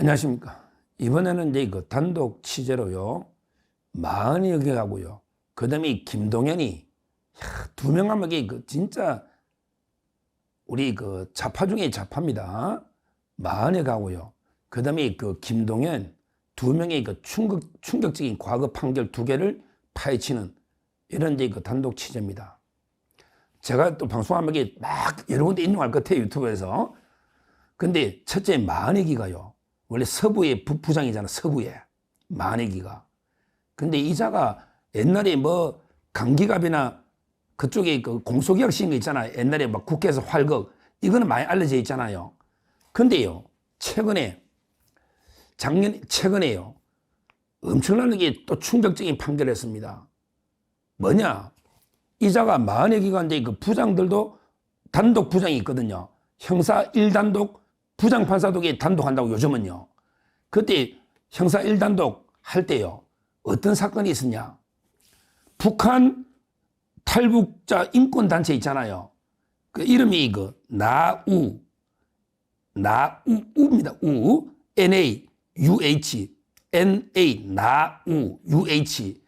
안녕하십니까. 이번에는 이제 그 단독 취재로요. 마흔이 가고요. 그 다음에 김동연이, 두 명하면 그 진짜 우리 그 좌파 중에 좌파입니다. 마흔이 가고요. 그 다음에 그 김동연 두 명의 그 충격적인 과거 판결 두 개를 파헤치는 이런 이제 그 단독 취재입니다. 제가 또 방송하면 막 여러 군데 인용할 것 같아요. 유튜브에서. 근데 첫째 마흔이기가요. 원래 서부의 부장이잖아. 서부의 마흔이기가. 근데 이자가 옛날에 뭐 강기갑이나 그쪽에 그 공소기각 쓰인 거 있잖아요. 옛날에 막 국회에서 활극 이거는 많이 알려져 있잖아요. 근데요 최근에요 엄청나게 또 충격적인 판결을 했습니다. 뭐냐, 이자가 마흔의 기간인데 그 부장들도 단독 부장이 있거든요. 형사 1단독 부장 판사도 단독한다고 요즘은요. 그때 형사 1단독 할 때요 어떤 사건이 있었냐, 북한 탈북자 인권단체 있잖아요. 그 이름이 그 나우입니다. NAUH 나우UH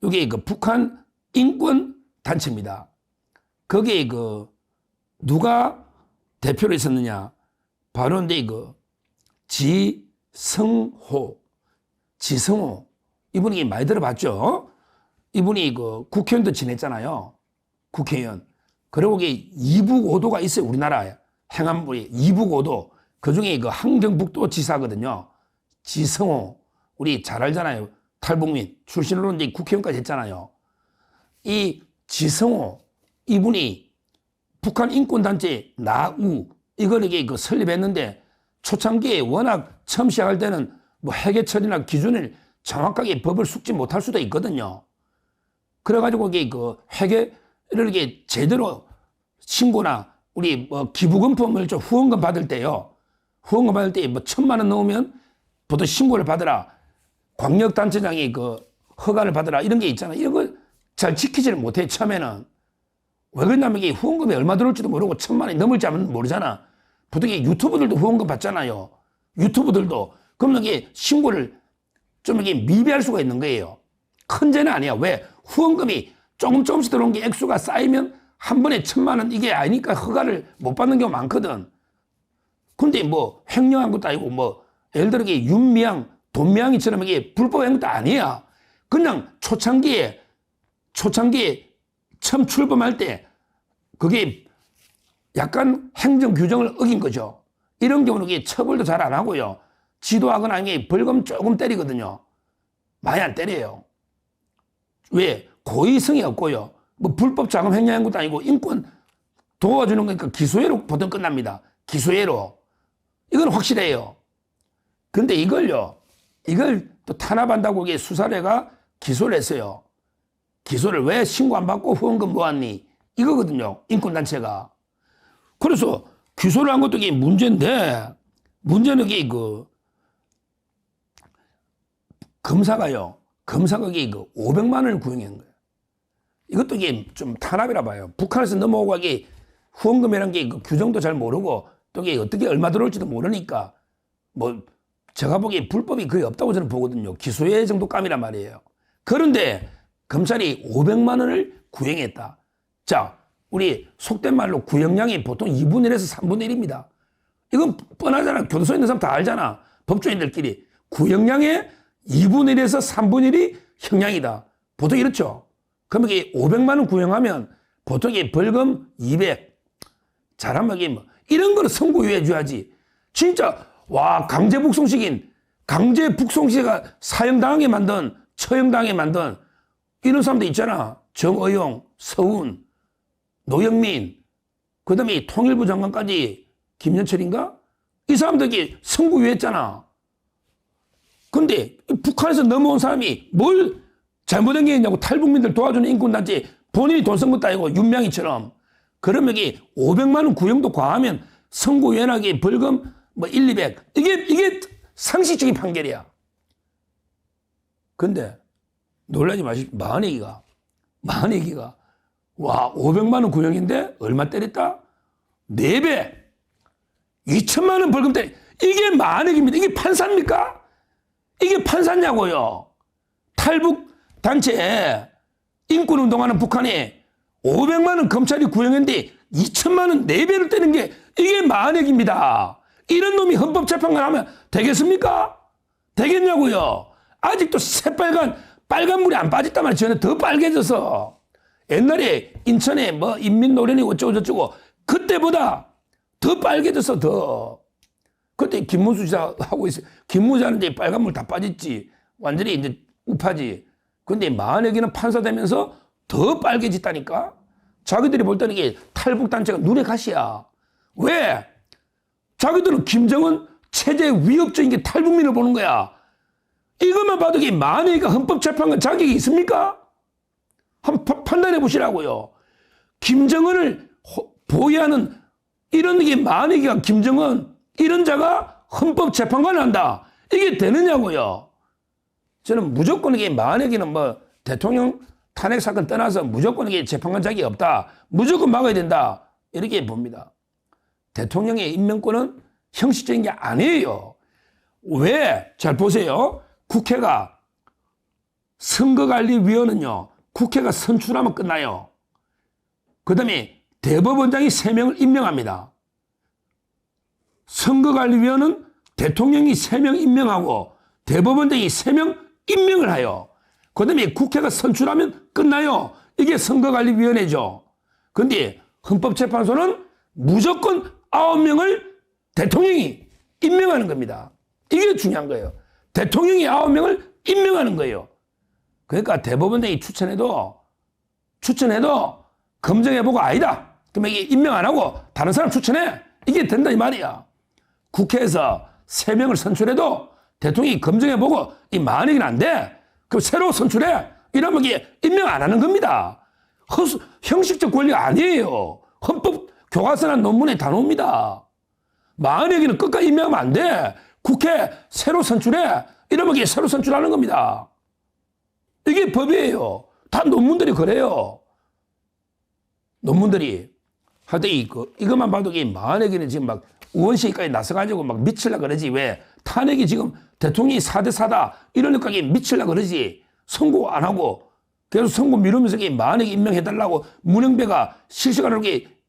이게 그 북한 인권 단체입니다. 거기에 그 누가 대표로 있었느냐, 바로 이제 그 지성호 이분이 많이 들어봤죠. 이분이 그 국회의원도 지냈잖아요. 국회의원. 그리고 이게 이북오도가 있어요. 우리나라에 행안부에 이북오도. 그중에 그 함경북도 지사거든요. 지성호. 우리 잘 알잖아요. 탈북민 출신으로 이제 국회의원까지 했잖아요. 이 지성호 이분이 북한 인권단체 나우 이걸 이게 그 설립했는데, 초창기에 워낙 처음 시작할 때는 뭐 해계처리나 기준을 정확하게 법을 숙지 못할 수도 있거든요. 그래가지고 이게 그 회계를 이게 제대로 신고나 우리 뭐 기부금품을 좀 후원금 받을 때요. 후원금 받을 때 뭐 1,000만 원 넣으면 보통 신고를 받으라. 광역단체장이 그 허가를 받으라. 이런 게 있잖아. 이런 거 잘 지키지를 못해, 처음에는. 왜 그러냐면 이게 후원금이 얼마 들어올지도 모르고 1,000만 원이 넘을지 안 모르잖아. 보통 이게 유튜브들도 후원금 받잖아요. 유튜브들도. 그러면 이게 신고를 좀 이게 미비할 수가 있는 거예요. 큰 죄는 아니야. 왜? 후원금이 조금씩 들어온 게 액수가 쌓이면 한 번에 1,000만 원 이게 아니니까 허가를 못 받는 경우가 많거든. 근데 뭐 횡령한 것도 아니고 뭐 예를 들어 이게 윤미향, 돈미향이처럼 이게 불법한 것도 아니야. 그냥 초창기에 처음 출범할 때 그게 약간 행정 규정을 어긴 거죠. 이런 경우는 이게 처벌도 잘 안 하고요. 지도하거나 이게 벌금 조금 때리거든요. 많이 안 때려요. 왜? 고의성이 없고요. 뭐 불법 자금 횡령한 것도 아니고 인권 도와주는 거니까 기소예로 보통 끝납니다. 기소예로. 이건 확실해요. 근데 이걸 또 탄압한다고 이게 수사례가 기소를 했어요. 기소를 왜 신고 안 받고 후원금 모았니? 이거거든요. 인권단체가. 그래서 기소를 한 것도 이게 문제인데, 문제는 이게 그 검사가 이게 그 500만 원을 구형한 거예요. 이것도 이게 좀 탄압이라 봐요. 북한에서 넘어오고 이게 후원금이라는 게 그 규정도 잘 모르고 또 이게 어떻게 얼마 들어올지도 모르니까 뭐 제가 보기에 불법이 거의 없다고 저는 보거든요. 기소예 정도 감이란 말이에요. 그런데 검찰이 500만 원을 구형했다. 자, 우리 속된 말로 구형량이 보통 2분의 1에서 3분의 1입니다. 이건 뻔하잖아. 교도소에 있는 사람 다 알잖아. 법조인들끼리. 구형량의 2분의 1에서 3분의 1이 형량이다. 보통 이렇죠. 그러면 이게 500만 원 구형하면 보통 이게 벌금 200. 잘하면 이게 뭐 이런 거를 선고유예 줘야지. 진짜 와, 강제 북송시가 사형당하게 만든, 처형당하게 만든 이런 사람들 있잖아. 정의용, 서훈, 노영민, 그 다음에 통일부 장관까지 김현철인가? 이 사람들이 선고유예했잖아. 근데 북한에서 넘어온 사람이 뭘 잘못한 게 있냐고, 탈북민들 도와주는 인권단체 본인이 돈 쓴 것도 아니고 윤명희처럼. 그러면 이게 500만 원 구형도 과하면 선고유예하게 벌금 뭐 1, 200. 이게 상식적인 판결이야. 근데 놀라지 마십시오. 마흔애기가 와, 500만 원 구형인데 얼마 때렸다? 4배. 2천만 원 벌금 때려. 이게 만행입니다. 이게 판사입니까? 이게 판사냐고요. 탈북 단체에 인권운동하는 북한에 500만 원 검찰이 구형했는데 2천만 원 4배를 떼는 게 이게 만행입니다. 이런 놈이 헌법재판관 하면 되겠습니까? 되겠냐고요. 아직도 새빨간 빨간 물이 안 빠졌단 말이에요. 저는 더 빨개져서. 옛날에 인천에 뭐 인민노련이 어쩌고저쩌고 그때보다 더 빨개져서 더. 그때 김문수 지사 하고 있어요. 김문수 하는데 빨간물 다 빠졌지. 완전히 이제 우파지. 근데 만약에는 판사 되면서 더 빨개졌다니까? 자기들이 볼 때는 이게 탈북단체가 눈에 가시야. 왜? 자기들은 김정은 체제 위협적인 게 탈북민을 보는 거야. 이것만 봐도 이게 만약에 헌법재판관 자격이 있습니까? 한번 판단해 보시라고요. 김정은을 보호하는 이런 게 만약에 김정은 이런 자가 헌법재판관을 한다. 이게 되느냐고요. 저는 무조건 이게 만약에는 뭐 대통령 탄핵 사건 떠나서 무조건 이게 재판관 자격이 없다. 무조건 막아야 된다. 이렇게 봅니다. 대통령의 임명권은 형식적인 게 아니에요. 왜? 잘 보세요. 국회가 선거관리위원은요. 국회가 선출하면 끝나요. 그 다음에 대법원장이 3명을 임명합니다. 선거관리위원은 대통령이 3명 임명하고 대법원장이 3명 임명을 해요. 그 다음에 국회가 선출하면 끝나요. 이게 선거관리위원회죠. 그런데 헌법재판소는 무조건 9명을 대통령이 임명하는 겁니다. 이게 중요한 거예요. 대통령이 9명을 임명하는 거예요. 그러니까 대법원장이 추천해도 검증해보고 아니다. 그러면 이게 임명 안 하고 다른 사람 추천해. 이게 된다 이 말이야. 국회에서 3명을 선출해도 대통령이 검증해보고 이 만약에는 안 돼. 그럼 새로 선출해. 이러면 이게 임명 안 하는 겁니다. 형식적 권리가 아니에요. 헌법 교과서나 논문에 다 나옵니다. 만약에는 끝까지 임명하면 안 돼. 국회 새로 선출해. 이러면 이게 새로 선출하는 겁니다. 이게 법이에요. 다 논문들이 그래요. 논문들이. 하여튼 이것만 봐도 이게 만약에는 지금 막 의원실까지 나서가지고 막 미칠라 그러지. 왜? 탄핵이 지금 대통령이 4대4다. 이러니까 이게 미칠라 그러지. 선고 안 하고 계속 선고 미루면서 이게 만약에 임명해달라고 문영배가 실시간으로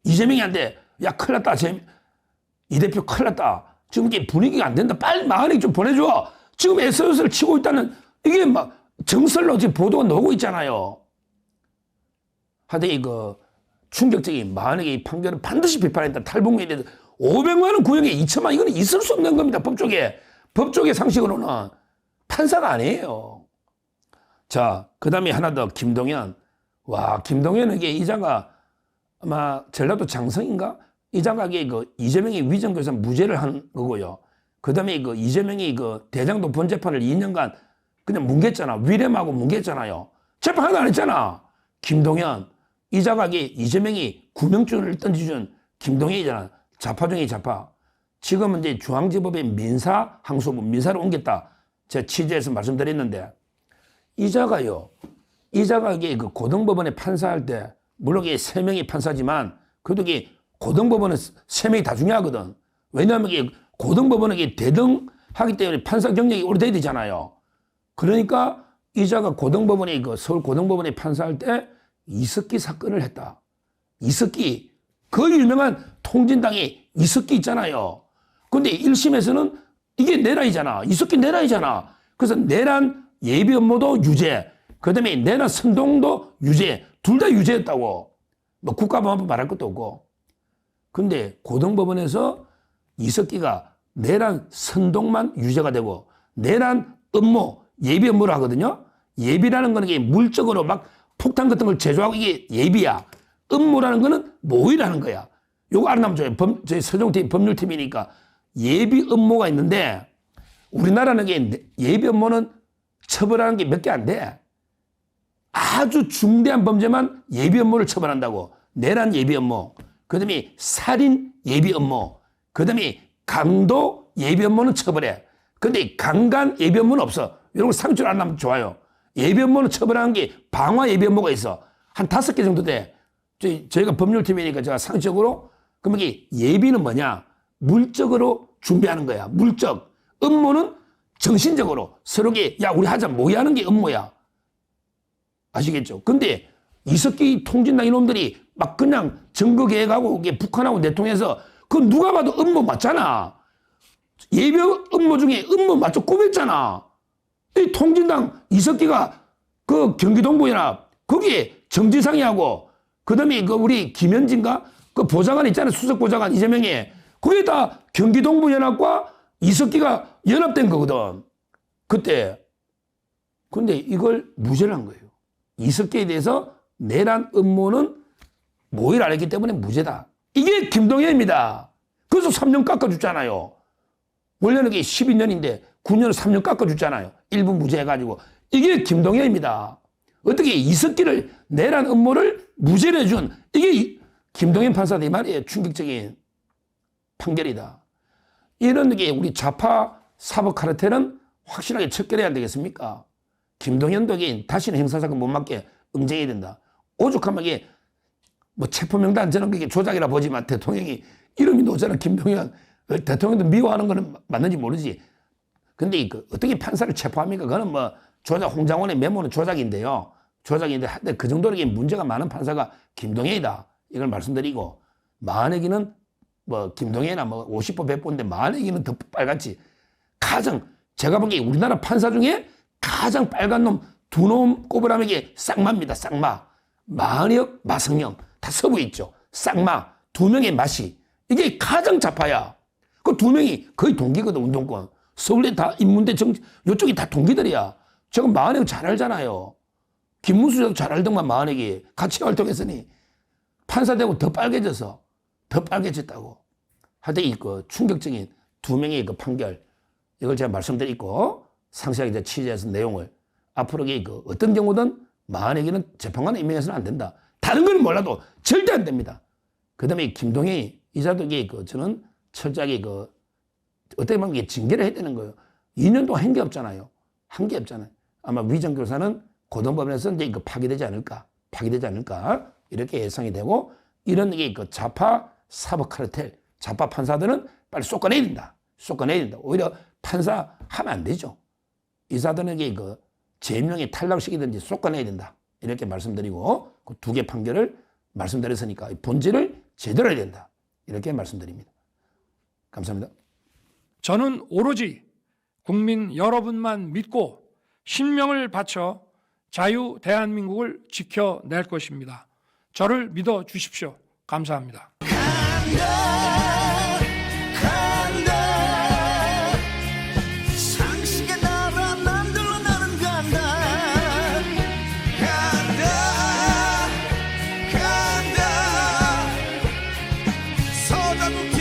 이재명이 안 돼. 야, 큰일 났다. 이 대표 큰일 났다. 지금 이게 분위기가 안 된다. 빨리 만약에 좀 보내줘. 지금 SOS를 치고 있다는 이게 막 정설로 지금 보도가 나오고 있잖아요. 하여튼 이거 충격적인 만약에 이 판결은 반드시 비판했다. 탈북민에 대해서 500만 원 구형에 2천만 원 이거는 있을 수 없는 겁니다. 법조계 상식으로는 판사가 아니에요. 자, 그 다음에 하나 더 김동연. 와, 김동연은 이게 이자가 아마 전라도 장성인가? 이자가 이게 이재명이 위정교사 무죄를 한 거고요. 그 다음에 이재명이 대장동 본재판을 2년간 그냥 뭉갰잖아. 위례하고 뭉갰잖아요. 재판 하나도 안 했잖아. 김동연. 이자가 이재명이 구명줄을 던져준 김동연이잖아. 좌파 중에 좌파. 지금은 이제 중앙지법의 민사항소부, 민사를 옮겼다. 제가 취재해서 말씀드렸는데, 이자가 고등법원에 판사할 때, 물론 이게 3명이 판사지만, 그래도 이게 고등법원은 3명이 다 중요하거든. 왜냐하면 이게 고등법원은 이게 대등하기 때문에 판사 경력이 오래돼야 되잖아요. 그러니까 이자가 고등법원에, 서울 고등법원에 판사할 때 이석기 사건을 했다. 이석기, 그 유명한 통진당의 이석기 있잖아요. 근데 1심에서는 이게 내란이잖아. 이석기 내란이잖아. 그래서 내란 예비 업무도 유죄, 그 다음에 내란 선동도 유죄, 둘 다 유죄였다고. 뭐 국가보안법 말할 것도 없고. 근데 고등법원에서 이석기가 내란 선동만 유죄가 되고 내란 업무, 예비 업무를 하거든요. 예비라는 거는 이게 물적으로 막 폭탄 같은 걸 제조하고 이게 예비야. 업무라는 거는 모의라는 거야. 요거 알아나면 좋아요. 저희 서정팀 법률팀이니까 예비 업무가 있는데 우리나라는 예비 업무는 처벌하는 게 몇 개 안 돼. 아주 중대한 범죄만 예비 업무를 처벌한다고. 내란 예비 업무, 그 다음에 살인 예비 업무, 그 다음에 강도 예비 업무는 처벌해. 근데 강간 예비 업무는 없어. 이런 거 상처를 안 나면 좋아요. 예비 업무는 처벌하는 게 방화 예비 업무가 있어. 한 5개 정도 돼. 저희가 법률팀이니까 제가 상식적으로, 그럼 이게 예비는 뭐냐? 물적으로 준비하는 거야. 물적. 업무는 정신적으로 서로게 야 우리 하자 모의하는 게 업무야. 아시겠죠? 근데 이석기 통진당 이놈들이 막 그냥 선거 계획하고 북한하고 내통해서 그 누가 봐도 업무 맞잖아. 예비역 업무 중에 업무 맞춰 꾸몄잖아. 이 통진당 이석기가 그 경기동부연합 거기에 정지상이하고 그다음에 그 우리 김현진가 그 보좌관 있잖아요. 수석 보좌관 이재명이 그게 다 경기동부연합과 이석기가 연합된 거거든. 그때. 근데 이걸 무죄를 한 거예요. 이석기에 대해서 내란 업무는 모의를 안 했기 때문에 무죄다. 이게 김동연입니다. 그래서 3년 깎아줬잖아요. 원래는 이게 12년인데 9년을 3년 깎아줬잖아요. 일부 무죄 해가지고. 이게 김동연입니다. 어떻게 이석기를 내란 업무를 무죄를 해준 이게 김동연 판사다 이 말이에요. 충격적인 판결이다. 이런 게 우리 좌파 사법 카르텔은 확실하게 척결해야 안 되겠습니까? 김동연도 다시는 형사사건 못 맞게 응징해야 된다. 오죽하면 이게 뭐 체포명단 저는 그게 조작이라 보지만 대통령이 이름이 나오잖아. 김동연. 대통령도 미워하는 거는 맞는지 모르지. 근데 어떻게 판사를 체포합니까? 그거는 뭐 조작, 홍장원의 메모는 조작인데요. 조작인데 그 정도로 문제가 많은 판사가 김동연이다. 이걸 말씀드리고 만약에는 뭐 김동연이나 뭐 50보 100보인데 만약에는 더 빨갛지. 가장 제가 보기에 우리나라 판사 중에 가장 빨간 놈 두 놈 꼽으라면 이게 쌍마입니다. 쌍마. 만혁, 마성영 다 서부에 있죠. 쌍마 두 명의 맛이 이게 가장 좌파야. 그 두 명이 거의 동기거든. 운동권. 서울대 다 인문대 이쪽이 다 동기들이야. 제가 만혁 잘 알잖아요. 김문수도 잘 알던만 만혁이 같이 활동했으니 판사 되고 더 빨개져서 더 빨개졌다고. 하여튼 그 충격적인 두 명의 그 판결 이걸 제가 말씀드리고 상세하게 이제 취재해서 내용을 앞으로 그 어떤 경우든 만약에는 재판관에 임명해서는 안 된다. 다른 건 몰라도 절대 안 됩니다. 그 다음에 김동현이 이자도 저는 철저하게 어떻게 보면 징계를 해야 되는 거예요. 2년 동안 한 게 없잖아요. 한 게 없잖아요. 아마 위정교사는 고등법원에서 이제 파기되지 않을까. 이렇게 예상이 되고 이런 좌파 사법 카르텔, 좌파 판사들은 빨리 쏟아내야 된다. 오히려 판사 하면 안 되죠. 이사들에게 제명에 탈락시키든지 쏟아내야 된다. 이렇게 말씀드리고 그 두 개 판결을 말씀드렸으니까 본질을 제대로 해야 된다. 이렇게 말씀드립니다. 감사합니다. 저는 오로지 국민 여러분만 믿고 신명을 바쳐 자유 대한민국을 지켜낼 것입니다. 저를 믿어 주십시오. 감사합니다. 상식의 나라 남들로 나는 간다. 간다. 서자도